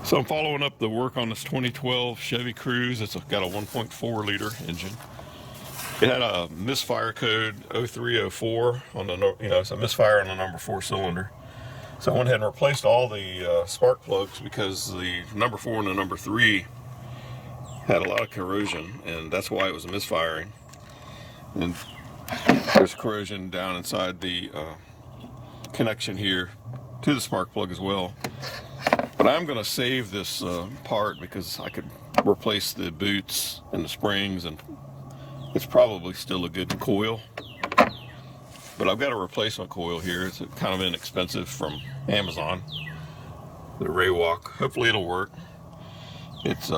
So I'm following up the work on this 2012 Chevy Cruze. It's got a 1.4 liter engine. It had a misfire code 0304 on the, it's a misfire on the number 4 cylinder. So I went ahead and replaced all the spark plugs because the number 4 and the number 3 had a lot of corrosion, and that's why it was misfiring. And there's corrosion down inside the connection here to the spark plug as well. But I'm going to save this part because I could replace the boots and the springs, and it's probably still a good coil. But I've got a replacement coil here. It's kind of inexpensive from Amazon. The Raywalk. Hopefully it'll work. It's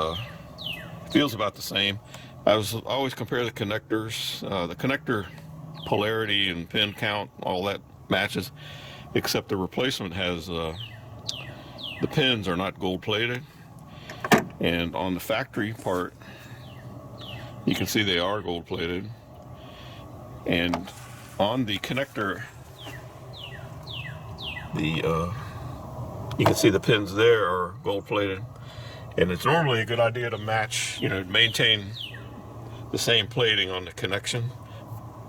feels about the same. I always compare the connectors. The connector polarity and pin count, all that matches, except the replacement has the pins are not gold plated, and on the factory part you can see they are gold plated, and on the connector you can see the pins there are gold plated. And it's normally a good idea to match, maintain the same plating on the connection,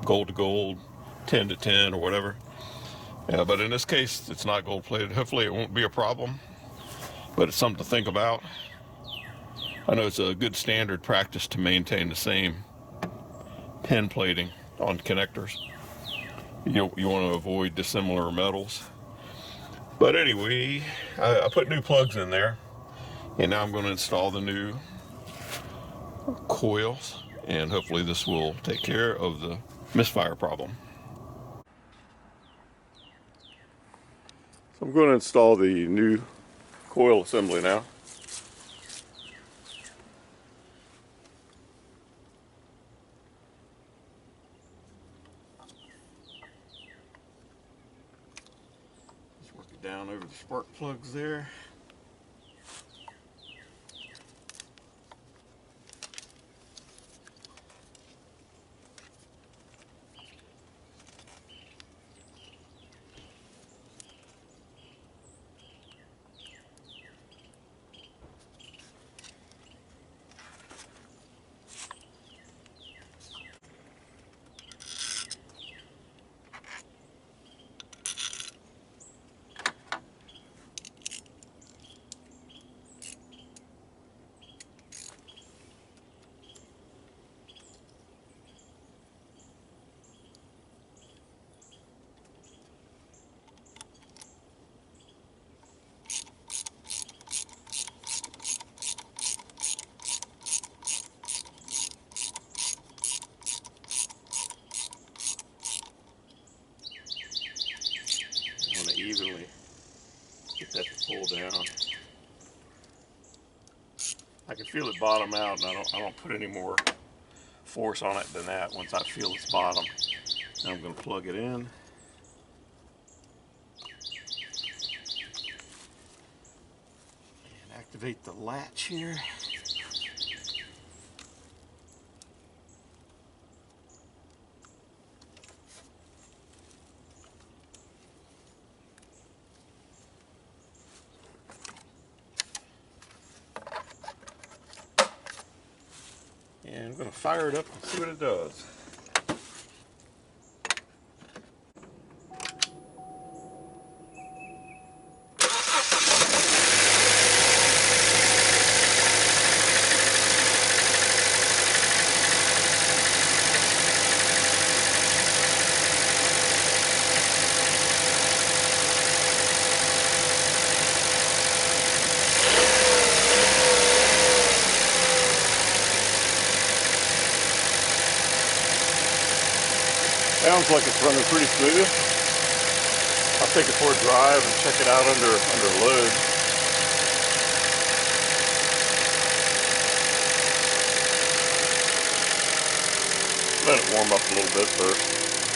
gold to gold, 10 to 10 or whatever. But in this case it's not gold plated. Hopefully it won't be a problem, but it's something to think about. I know it's a good standard practice to maintain the same pin plating on connectors. You want to avoid dissimilar metals. But anyway, I put new plugs in there, and now I'm going to install the new coils, and hopefully this will take care of the misfire problem. So I'm going to install the new coil assembly now. Just work it down over the spark plugs there. Evenly get that to pull down. I can feel it bottom out, and I don't put any more force on it than that. Once I feel its bottom, I'm going to plug it in and activate the latch here. And I'm going to fire it up and see what it does. Sounds like it's running pretty smooth. I'll take it for a drive and check it out under load. Let it warm up a little bit first.